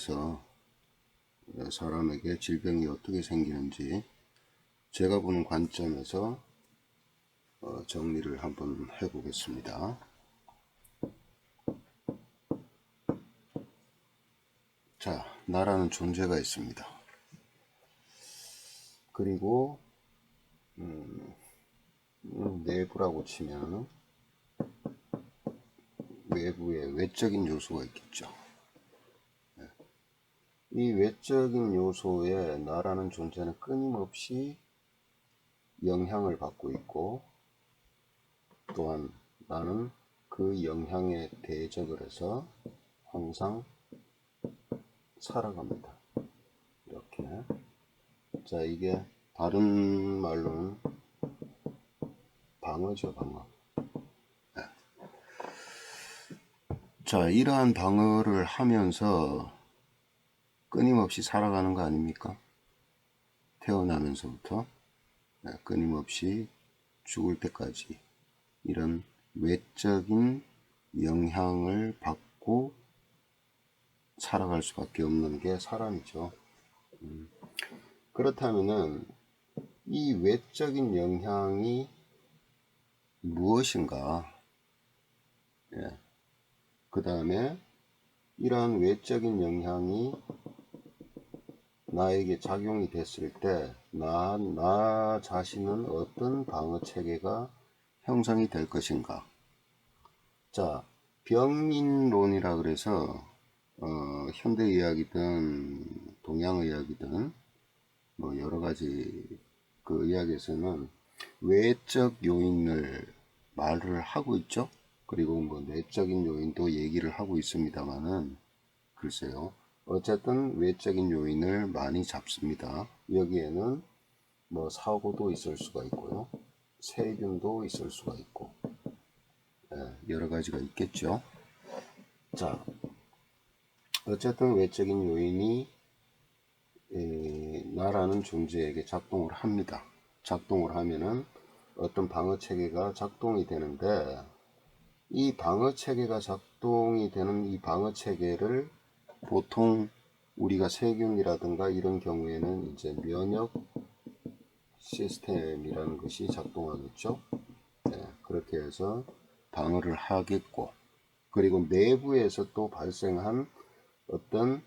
통해서 사람에게 질병이 어떻게 생기는지 제가 보는 관점에서 정리를 한번 해보겠습니다. 자, 나라는 존재가 있습니다. 그리고 내부라고 치면 외부에 외적인 요소가 있겠죠. 이 외적인 요소에 나라는 존재는 끊임없이 영향을 받고 있고, 또한 나는 그 영향에 대적을 해서 항상 살아갑니다. 이렇게. 자, 이게 다른 말로는 방어죠, 방어. 자, 이러한 방어를 하면서 끊임없이 살아가는 거 아닙니까? 태어나면서부터 끊임없이 죽을 때까지 이런 외적인 영향을 받고 살아갈 수밖에 없는 게 사람이죠. 그렇다면은 이 외적인 영향이 무엇인가? 그 다음에 이러한 외적인 영향이 나에게 작용이 됐을 때 나 자신은 어떤 방어 체계가 형성이 될 것인가? 자, 병인론이라 그래서 현대의학이든 동양의학이든 뭐 여러 가지 그 의학에서는 외적 요인을 말을 하고 있죠. 그리고 뭐 내적인 요인도 얘기를 하고 있습니다만은 글쎄요. 어쨌든 외적인 요인을 많이 잡습니다. 여기에는 뭐 사고도 있을 수가 있고요. 세균도 있을 수가 있고 여러 가지가 있겠죠. 자, 어쨌든 외적인 요인이 나라는 존재에게 작동을 합니다. 작동을 하면은 어떤 방어 체계가 작동이 되는데, 이 방어 체계가 작동이 되는 이 방어 체계를 보통 우리가 세균이라든가 이런 경우에는 이제 면역 시스템이라는 것이 작동하겠죠. 그렇게 해서 방어를 하겠고, 그리고 내부에서 또 발생한 어떤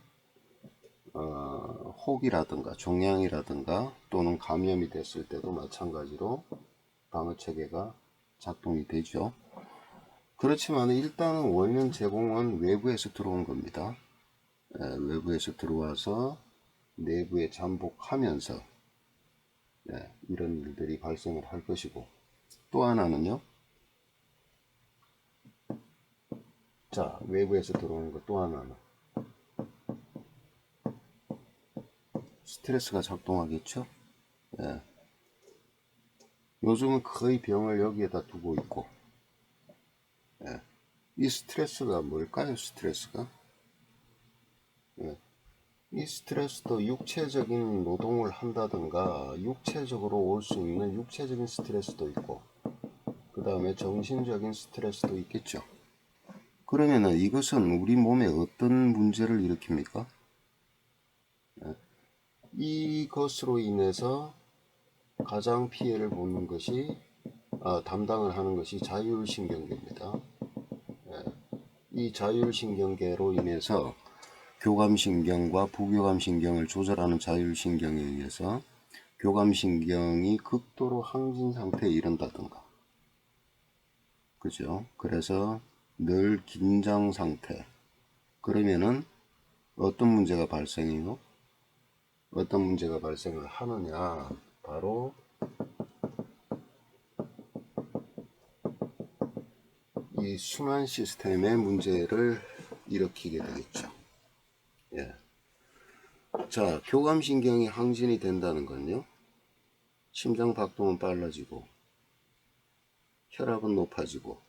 혹이라든가 종양이라든가 또는 감염이 됐을 때도 마찬가지로 방어체계가 작동이 되죠. 그렇지만 일단은 원인 제공은 외부에서 들어온 겁니다. 외부에서 들어와서 내부에 잠복하면서 이런 일들이 발생을 할 것이고, 또 하나는요. 자, 외부에서 들어오는 것 또 하나는 스트레스가 작동하겠죠. 요즘은 거의 병을 여기에다 두고 있고, 이 스트레스가 뭘까요? 스트레스가 이 스트레스도 육체적인 노동을 한다든가 육체적으로 올 수 있는 육체적인 스트레스도 있고, 그 다음에 정신적인 스트레스도 있겠죠. 그러면은 이것은 우리 몸에 어떤 문제를 일으킵니까? 이것으로 인해서 가장 피해를 보는 것이 담당을 하는 것이 자율신경계입니다. 이 자율신경계로 인해서 교감신경과 부교감신경을 조절하는 자율신경에 의해서 교감신경이 극도로 항진 상태에 이른다든가, 그죠? 그래서 늘 긴장 상태. 그러면은 어떤 문제가 발생해요? 어떤 문제가 발생을 하느냐? 바로 이 순환 시스템의 문제를 일으키게 되겠죠. 자, 교감신경이 항진이 된다는 건요, 심장 박동은 빨라지고 혈압은 높아지고,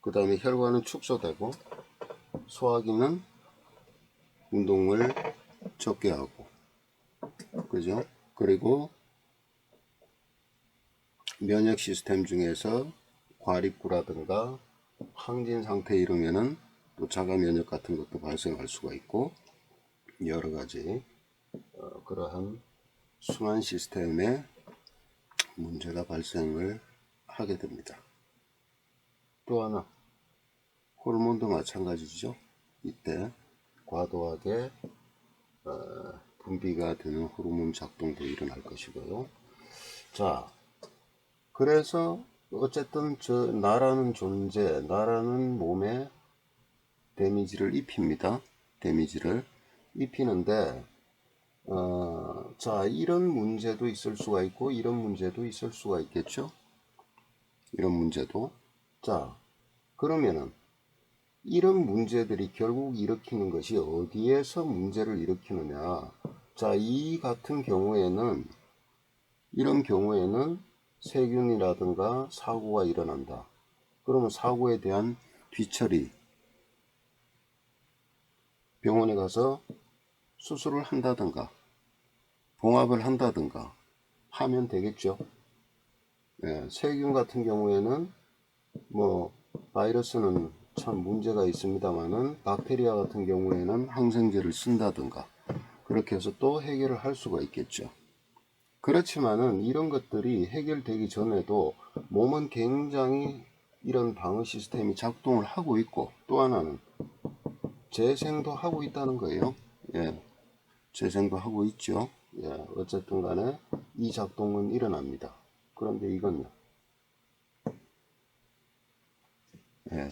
그 다음에 혈관은 축소되고 소화기는 운동을 적게 하고, 그죠? 그리고 면역 시스템 중에서 과립구라든가 항진 상태에 이르면은 또 자가 면역 같은 것도 발생할 수가 있고, 여러 가지 그러한 순환 시스템에 문제가 발생을 하게 됩니다. 또 하나, 호르몬도 마찬가지죠. 이때 과도하게 분비가 되는 호르몬 작동도 일어날 것이고요. 자, 그래서 어쨌든 나라는 존재, 나라는 몸에 데미지를 입힙니다. 데미지를 입히는데 자, 이런 문제도 있을 수가 있고 이런 문제도 있을 수가 있겠죠. 이런 문제도. 자, 그러면은 이런 문제들이 결국 일으키는 것이 어디에서 문제를 일으키느냐. 자, 이 같은 경우에는 이런 경우에는 세균이라든가 사고가 일어난다. 그러면 사고에 대한 뒤처리, 병원에 가서 수술을 한다든가 봉합을 한다든가 하면 되겠죠. 예, 세균 같은 경우에는 뭐 바이러스는 참 문제가 있습니다만은 박테리아 같은 경우에는 항생제를 쓴다든가 그렇게 해서 또 해결을 할 수가 있겠죠. 그렇지만은 이런 것들이 해결되기 전에도 몸은 굉장히 이런 방어 시스템이 작동을 하고 있고 또 하나는 재생도 하고 있다는 거예요. 예, 재생도 하고 있죠. 예, 어쨌든 간에 이 작동은 일어납니다. 그런데 이건요. 예.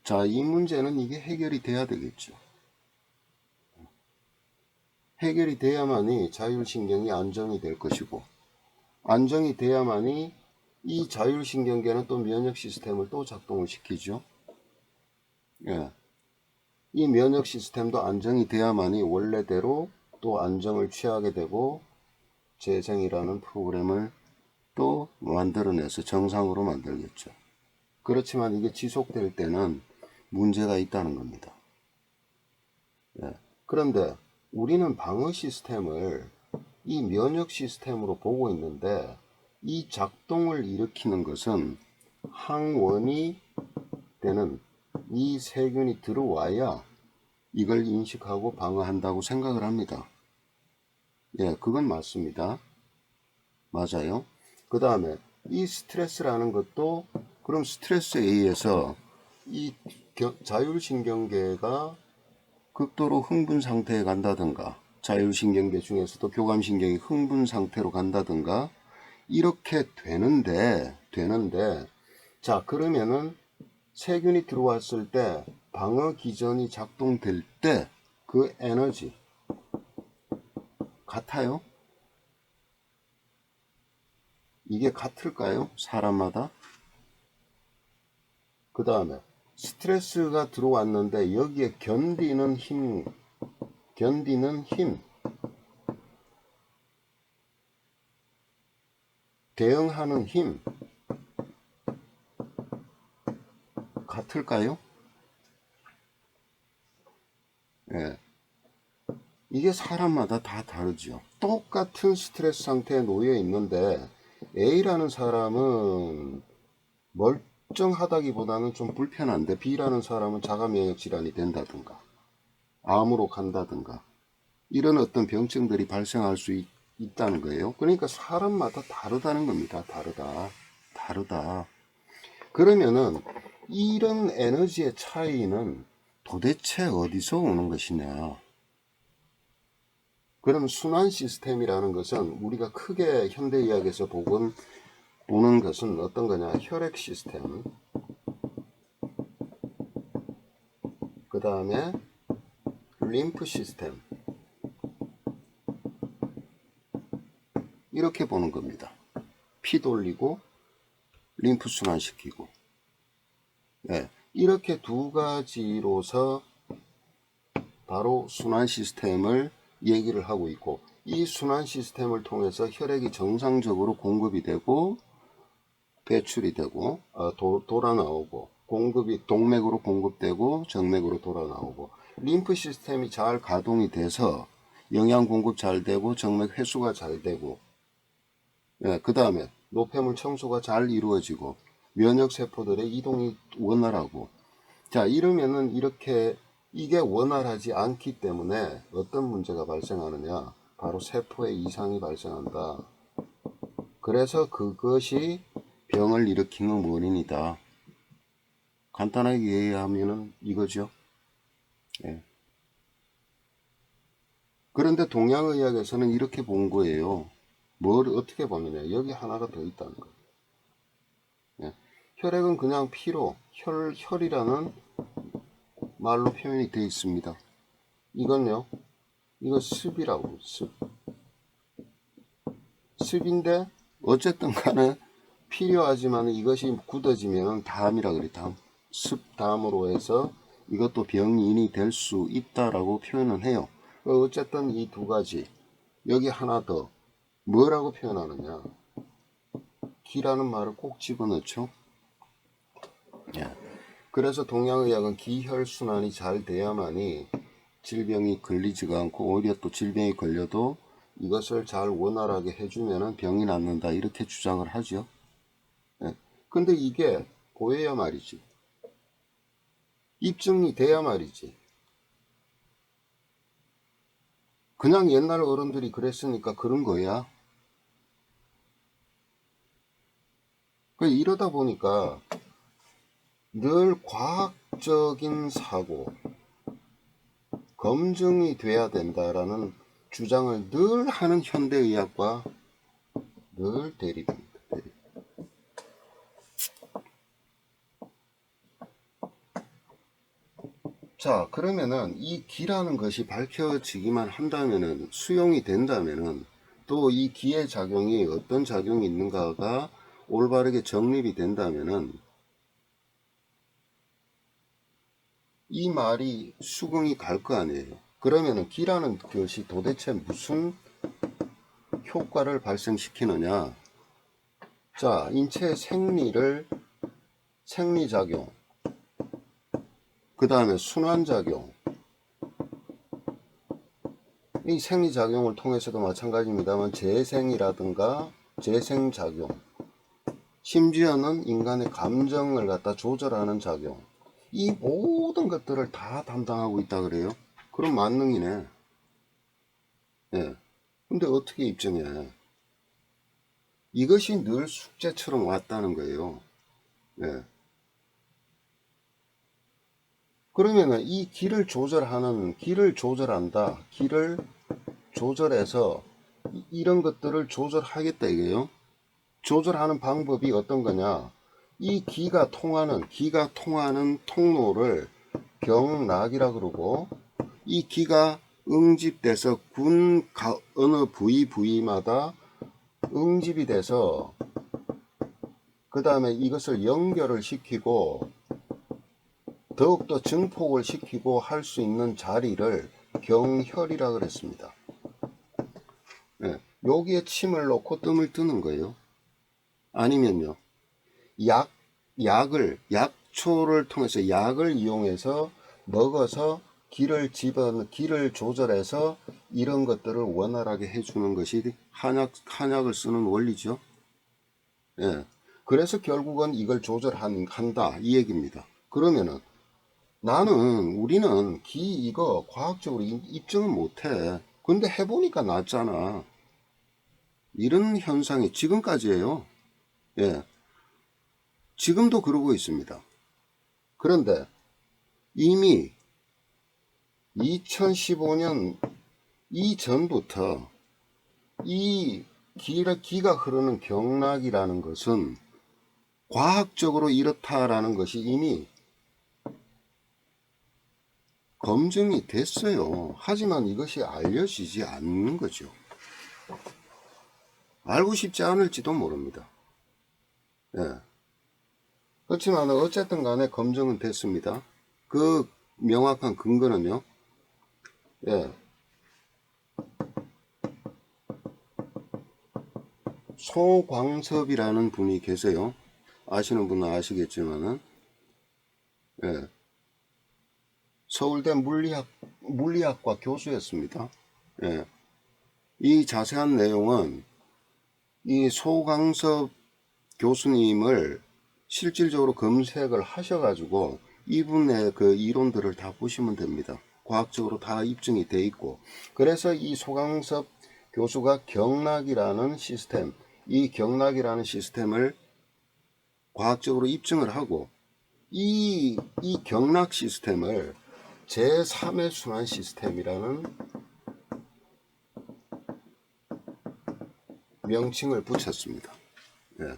자, 이 문제는 이게 해결이 돼야 되겠죠. 해결이 돼야만이 자율신경이 안정이 될 것이고 안정이 돼야만이 이 자율신경계는 또 면역 시스템을 또 작동을 시키죠. 예. 이 면역 시스템도 안정이 돼야만이 원래대로 또 안정을 취하게 되고 재생이라는 프로그램을 또 만들어내서 정상으로 만들겠죠. 그렇지만 이게 지속될 때는 문제가 있다는 겁니다. 예. 그런데 우리는 방어 시스템을 이 면역 시스템으로 보고 있는데 이 작동을 일으키는 것은 항원이 되는 이 세균이 들어와야 이걸 인식하고 방어한다고 생각을 합니다. 예, 그건 맞습니다. 맞아요. 그 다음에 이 스트레스라는 것도 그럼 스트레스에 의해서 이 자율신경계가 극도로 흥분 상태에 간다든가 자율신경계 중에서도 교감신경이 흥분 상태로 간다든가 이렇게 되는데 자, 그러면은 세균이 들어왔을 때 방어 기전이 작동될 때 그 에너지 같아요? 이게 같을까요? 사람마다? 그 다음에 스트레스가 들어왔는데 여기에 견디는 힘, 대응하는 힘 같을까요? 예. 이게 사람마다 다 다르죠. 똑같은 스트레스 상태에 놓여 있는데 A라는 사람은 멀쩡하다기보다는 좀 불편한데 B라는 사람은 자가 면역 질환이 된다든가 암으로 간다든가 이런 어떤 병증들이 발생할 수 있다는 거예요. 그러니까 사람마다 다르다는 겁니다. 다르다. 그러면은 이런 에너지의 차이는 도대체 어디서 오는 것이냐? 그럼 순환 시스템이라는 것은 우리가 크게 현대의학에서 보는 것은 어떤 거냐? 혈액 시스템, 그 다음에 림프 시스템, 이렇게 보는 겁니다. 피 돌리고 림프 순환시키고, 네, 이렇게 두 가지로서 바로 순환 시스템을 얘기를 하고 있고, 이 순환 시스템을 통해서 혈액이 정상적으로 공급이 되고 배출이 되고 돌아 나오고 공급이 동맥으로 공급되고 정맥으로 돌아 나오고 림프 시스템이 잘 가동이 돼서 영양 공급 잘 되고 정맥 회수가 잘 되고 예, 그 다음에 노폐물 청소가 잘 이루어지고 면역 세포들의 이동이 원활하고 자 이러면은 이렇게 이게 원활하지 않기 때문에 어떤 문제가 발생하느냐, 바로 세포에 이상이 발생한다. 그래서 그것이 병을 일으키는 원인이다. 간단하게 이해하면은 이거죠. 예. 그런데 동양의학에서는 이렇게 본 거예요. 뭘 어떻게 보느냐, 여기 하나가 더 있다는 거예요. 예. 혈액은 그냥 피로, 혈이라는 말로 표현이 되어 있습니다. 이건요, 이거 습이라고, 습인데 어쨌든 간에 필요하지만 이것이 굳어지면 담이라 그래. 습담으로 해서 이것도 병인이 될 수 있다라고 표현을 해요. 어쨌든 이 두 가지, 여기 하나 더 뭐라고 표현하느냐, 기라는 말을 꼭 집어넣죠. 예. 그래서 동양의학은 기혈순환이 잘 돼야만이 질병이 걸리지가 않고, 오히려 또 질병이 걸려도 이것을 잘 원활하게 해주면 병이 낫는다, 이렇게 주장을 하죠. 예. 근데 이게 보여야 말이지, 입증이 돼야 말이지. 그냥 옛날 어른들이 그랬으니까 그런 거야. 이러다 보니까 늘 과학적인 사고, 검증이 돼야 된다라는 주장을 늘 하는 현대의학과 늘 대립입니다. 대립. 자, 그러면은 이 기라는 것이 밝혀지기만 한다면은, 수용이 된다면은, 또 이 기의 작용이 어떤 작용이 있는가가 올바르게 정립이 된다면은, 이 말이 수긍이 갈 거 아니에요. 그러면은 기라는 것이 도대체 무슨 효과를 발생시키느냐? 자, 인체의 생리작용, 그 다음에 순환작용, 이 생리작용을 통해서도 마찬가지입니다만 재생이라든가 재생작용, 심지어는 인간의 감정을 갖다 조절하는 작용, 이 모든 것들을 다 담당하고 있다 그래요. 그럼 만능이네. 예. 근데 어떻게 입증해? 이것이 늘 숙제처럼 왔다는 거예요. 예. 그러면은 이 기를 조절한다. 기를 조절해서 이런 것들을 조절하겠다 이게요. 조절하는 방법이 어떤 거냐? 이 기가 통하는 통로를 경락이라 그러고, 이 기가 응집돼서 어느 부위마다 응집이 돼서 그 다음에 이것을 연결을 시키고 더욱더 증폭을 시키고 할 수 있는 자리를 경혈이라 그랬습니다. 네, 여기에 침을 넣고 뜸을 뜨는 거예요. 아니면요, 약초를 통해서 약을 이용해서 먹어서 기를 조절해서 이런 것들을 원활하게 해주는 것이 한약을 쓰는 원리죠. 예. 그래서 결국은 이걸 조절한다 이 얘기입니다. 그러면은 우리는 이거 과학적으로 입증을 못해. 근데 해보니까 낫잖아. 이런 현상이 지금까지예요. 예. 지금도 그러고 있습니다. 그런데 이미 2015년 이전부터 이 기가 흐르는 경락이라는 것은 과학적으로 이렇다라는 것이 이미 검증이 됐어요. 하지만 이것이 알려지지 않는 거죠. 알고 싶지 않을지도 모릅니다. 예. 그렇지만 어쨌든 간에 검증은 됐습니다. 그 명확한 근거는요. 예. 소광섭이라는 분이 계세요. 아시는 분은 아시겠지만은, 예. 서울대 물리학과 교수였습니다. 예. 이 자세한 내용은 이 소광섭 교수님을 실질적으로 검색을 하셔가지고 이분의 그 이론들을 다 보시면 됩니다. 과학적으로 다 입증이 돼 있고. 그래서 이 소강섭 교수가 경락이라는 시스템, 이 경락이라는 시스템을 과학적으로 입증을 하고, 이 경락 시스템을 제3의 순환 시스템이라는 명칭을 붙였습니다. 예.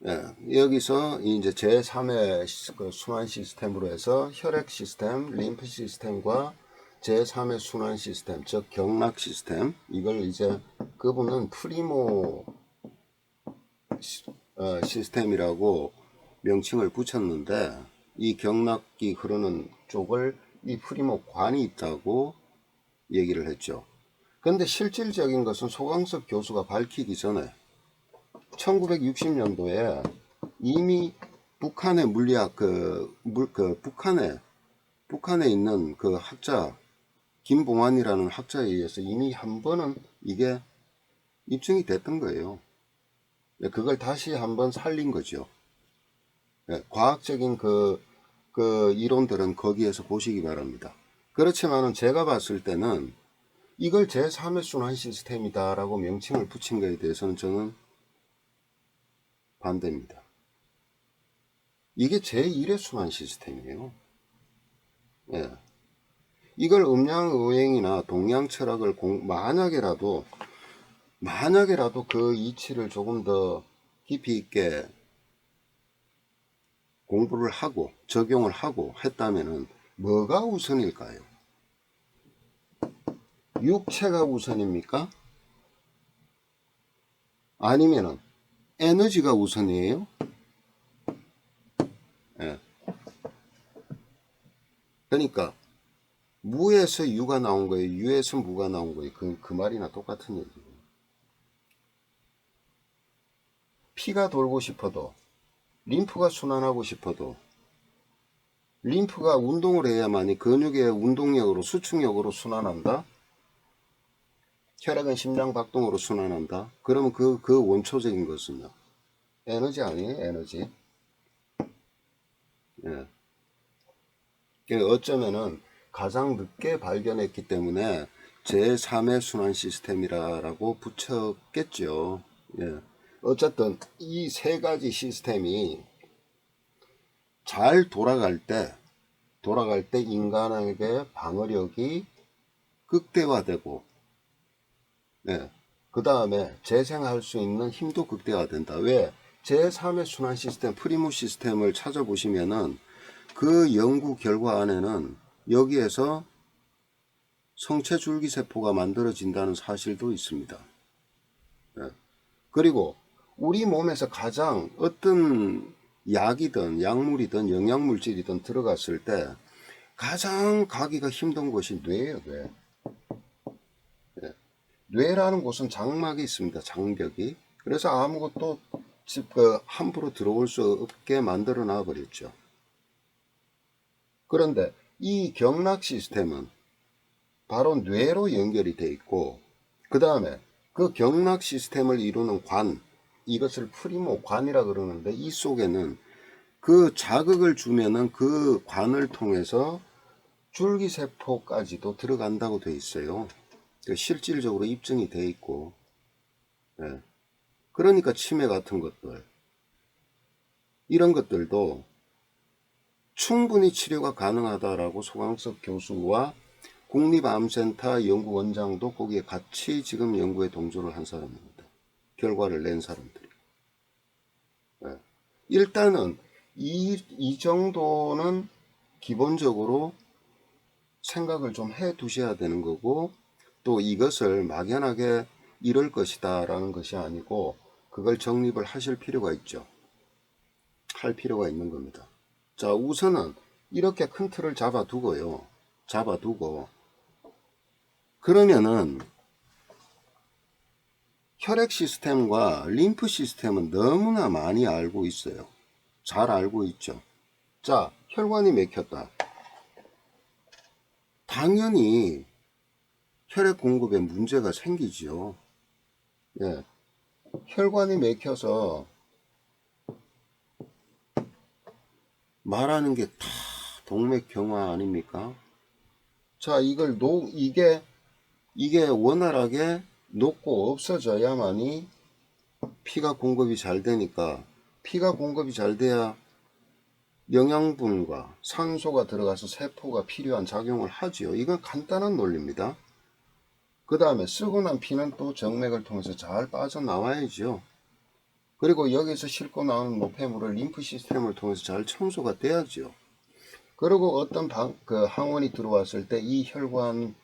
예, 여기서 이제 제3의 그 순환 시스템으로 해서 혈액 시스템, 림프 시스템과 제3의 순환 시스템, 즉 경락 시스템, 이걸 이제 그분은 프리모 시스템이라고 명칭을 붙였는데, 이 경락이 흐르는 쪽을 이 프리모 관이 있다고 얘기를 했죠. 그런데 실질적인 것은 소강섭 교수가 밝히기 전에 1960년도에 이미 북한의 물리학 북한에 있는 그 학자 김봉환이라는 학자에 의해서 이미 한 번은 이게 입증이 됐던 거예요. 그걸 다시 한번 살린 거죠. 과학적인 그 이론들은 거기에서 보시기 바랍니다. 그렇지만은 제가 봤을 때는 이걸 제3의 순환 시스템이다라고 명칭을 붙인 것에 대해서는 저는 반대입니다. 이게 제1의 순환 시스템이에요. 예. 이걸 음양의행이나 동양 철학을 만약에라도 그 이치를 조금 더 깊이 있게 공부를 하고 적용을 하고 했다면은 뭐가 우선일까요? 육체가 우선입니까? 아니면은 에너지가 우선이에요? 예. 그러니까 무에서 유가 나온 거예요. 유에서 무가 나온 거예요. 그 말이나 똑같은 얘기예요. 피가 돌고 싶어도, 림프가 순환하고 싶어도, 림프가 운동을 해야만이 근육의 운동력으로, 수축력으로 순환한다. 혈액은 심장 박동으로 순환한다. 그러면 그 원초적인 것은요, 에너지 아니에요? 에너지. 예. 어쩌면은 가장 늦게 발견했기 때문에 제3의 순환 시스템이라고 붙였겠죠. 예. 어쨌든 이 세 가지 시스템이 잘 돌아갈 때 인간에게 방어력이 극대화되고, 예. 그 다음에 재생할 수 있는 힘도 극대화된다. 왜? 제3의 순환 시스템, 프리모 시스템을 찾아보시면은 그 연구 결과 안에는 여기에서 성체 줄기세포가 만들어진다는 사실도 있습니다. 예. 그리고 우리 몸에서 가장 어떤 약이든 약물이든 영양물질이든 들어갔을 때 가장 가기가 힘든 곳이 뇌예요, 뇌. 예. 뇌라는 곳은 장막이 있습니다, 장벽이. 그래서 아무것도 함부로 들어올 수 없게 만들어 놔 버렸죠. 그런데 이 경락 시스템은 바로 뇌로 연결이 돼 있고, 그 다음에 그 경락 시스템을 이루는 관, 이것을 프리모 관이라 그러는데, 이 속에는 그 자극을 주면은 그 관을 통해서 줄기세포까지도 들어간다고 돼 있어요. 실질적으로 입증이 돼 있고, 예. 그러니까 치매 같은 것들, 이런 것들도 충분히 치료가 가능하다라고 소강섭 교수와 국립암센터 연구원장도 거기에 같이 지금 연구에 동조를 한 사람입니다. 결과를 낸 사람들이. 네. 일단은 이 정도는 기본적으로 생각을 좀 해 두셔야 되는 거고, 또 이것을 막연하게 이럴 것이다 라는 것이 아니고 그걸 정립을 하실 필요가 있죠. 할 필요가 있는 겁니다. 자, 우선은 이렇게 큰 틀을 잡아두고 그러면은 혈액 시스템과 림프 시스템은 너무나 많이 알고 있어요. 잘 알고 있죠. 자, 혈관이 막혔다. 당연히 혈액 공급에 문제가 생기죠. 예. 혈관이 막혀서 말하는 게 다 동맥경화 아닙니까? 자, 이게 원활하게 녹고 없어져야만이 피가 공급이 잘 되니까, 피가 공급이 잘 돼야 영양분과 산소가 들어가서 세포가 필요한 작용을 하지요. 이건 간단한 논리입니다. 그 다음에 쓰고 난 피는 또 정맥을 통해서 잘 빠져나와야죠. 그리고 여기서 싣고 나오는 노폐물을 림프 시스템을 통해서 잘 청소가 돼야죠. 그리고 어떤 항원이 들어왔을 때 이 혈관을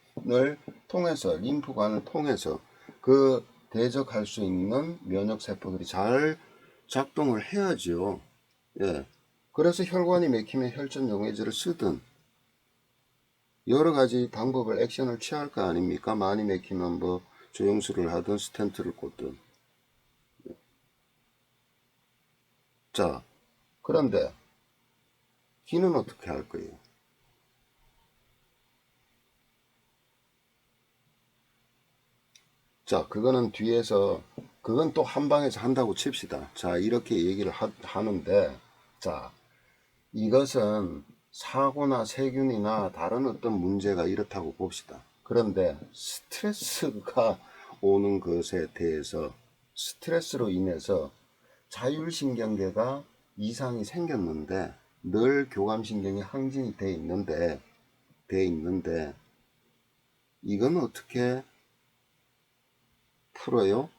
통해서, 림프관을 통해서 그 대적할 수 있는 면역세포들이 잘 작동을 해야죠. 예. 그래서 혈관이 막히면 혈전 용해제를 쓰든 여러 가지 방법을 액션을 취할 거 아닙니까? 많이 막히면 뭐 조영수를 하든 스텐트를 꽂든. 자, 그런데 기는 어떻게 할 거예요? 자, 그거는 뒤에서, 그건 또 한방에서 한다고 칩시다. 자, 이렇게 얘기를 하는데, 자, 이것은 사고나 세균이나 다른 어떤 문제가 이렇다고 봅시다. 그런데 스트레스가 오는 것에 대해서, 스트레스로 인해서 자율신경계가 이상이 생겼는데, 늘 교감신경이 항진이 돼 있는데, 이건 어떻게 풀어요?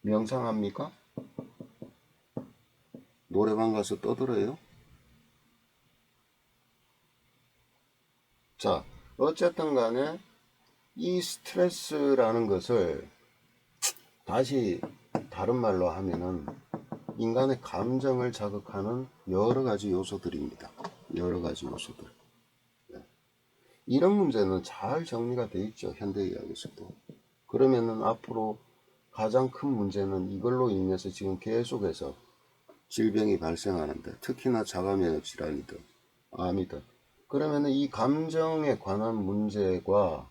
명상합니까? 노래방 가서 떠들어요? 자, 어쨌든 간에 이 스트레스라는 것을 다시 다른 말로 하면은 인간의 감정을 자극하는 여러 가지 요소들입니다. 여러 가지 요소들. 이런 문제는 잘 정리가 돼 있죠. 현대의학에서도. 그러면은 앞으로 가장 큰 문제는 이걸로 인해서 지금 계속해서 질병이 발생하는데, 특히나 자가면역 질환이든 암이든, 그러면은 이 감정에 관한 문제과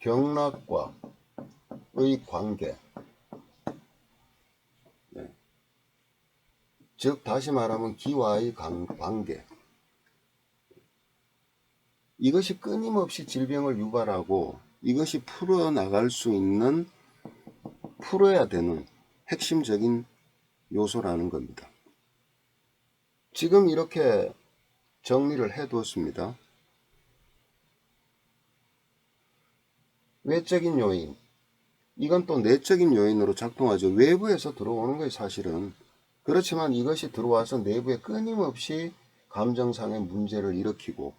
경락과의 관계, 네. 즉 다시 말하면 기와의 관계, 이것이 끊임없이 질병을 유발하고 이것이 풀어나갈 수 있는, 풀어야 되는 핵심적인 요소라는 겁니다. 지금 이렇게 정리를 해두었습니다. 외적인 요인, 이건 또 내적인 요인으로 작동하죠. 외부에서 들어오는 거예요, 사실은. 그렇지만 이것이 들어와서 내부에 끊임없이 감정상의 문제를 일으키고,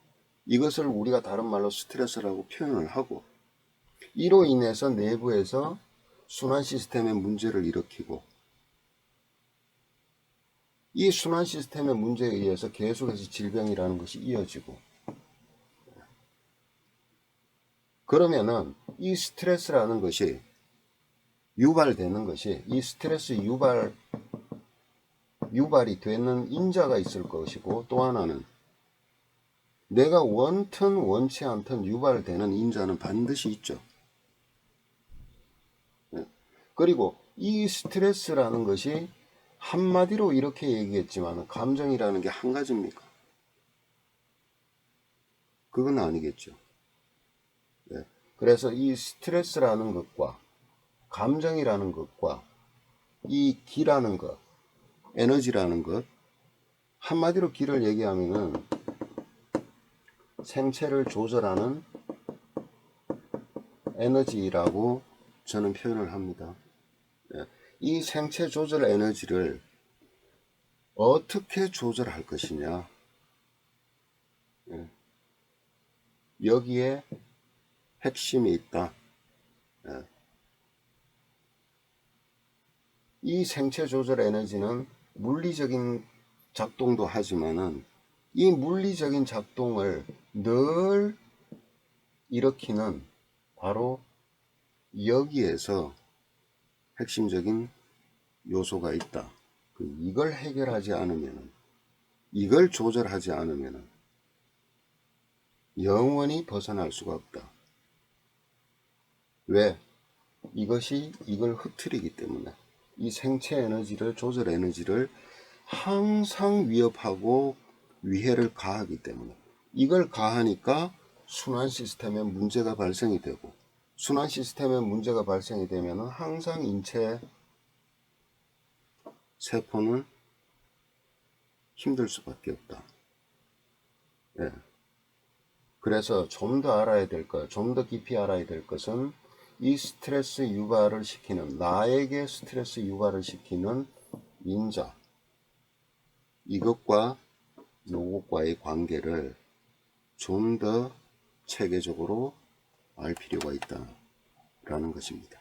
이것을 우리가 다른 말로 스트레스라고 표현을 하고, 이로 인해서 내부에서 순환 시스템의 문제를 일으키고, 이 순환 시스템의 문제에 의해서 계속해서 질병이라는 것이 이어지고, 그러면은 이 스트레스라는 것이 유발되는 것이, 이 스트레스 유발이 되는 인자가 있을 것이고, 또 하나는 내가 원튼 원치 않든 유발되는 인자는 반드시 있죠. 그리고 이 스트레스라는 것이 한마디로 이렇게 얘기했지만 감정이라는 게 한 가지입니까? 그건 아니겠죠. 네. 그래서 이 스트레스라는 것과 감정이라는 것과 이 기라는 것, 에너지라는 것, 한마디로 기를 얘기하면은 생체를 조절하는 에너지라고 저는 표현을 합니다. 이 생체 조절 에너지를 어떻게 조절할 것이냐, 여기에 핵심이 있다. 이 생체 조절 에너지는 물리적인 작동도 하지만은 이 물리적인 작동을 늘 일으키는 바로 여기에서 핵심적인 요소가 있다. 이걸 해결하지 않으면, 이걸 조절하지 않으면 영원히 벗어날 수가 없다. 왜? 이것이 이걸 흐트리기 때문에 이 생체 에너지를 조절 에너지를 항상 위협하고 위해를 가하기 때문에 이걸 가하니까 순환 시스템에 문제가 발생이 되고 순환 시스템에 문제가 발생이 되면 항상 인체 세포는 힘들 수밖에 없다. 예. 그래서 좀 더 알아야 될 것, 좀 더 깊이 알아야 될 것은 이 스트레스 유발을 시키는, 나에게 스트레스 유발을 시키는 인자, 이것과 요것과의 관계를 좀 더 체계적으로 알 필요가 있다라는 것입니다.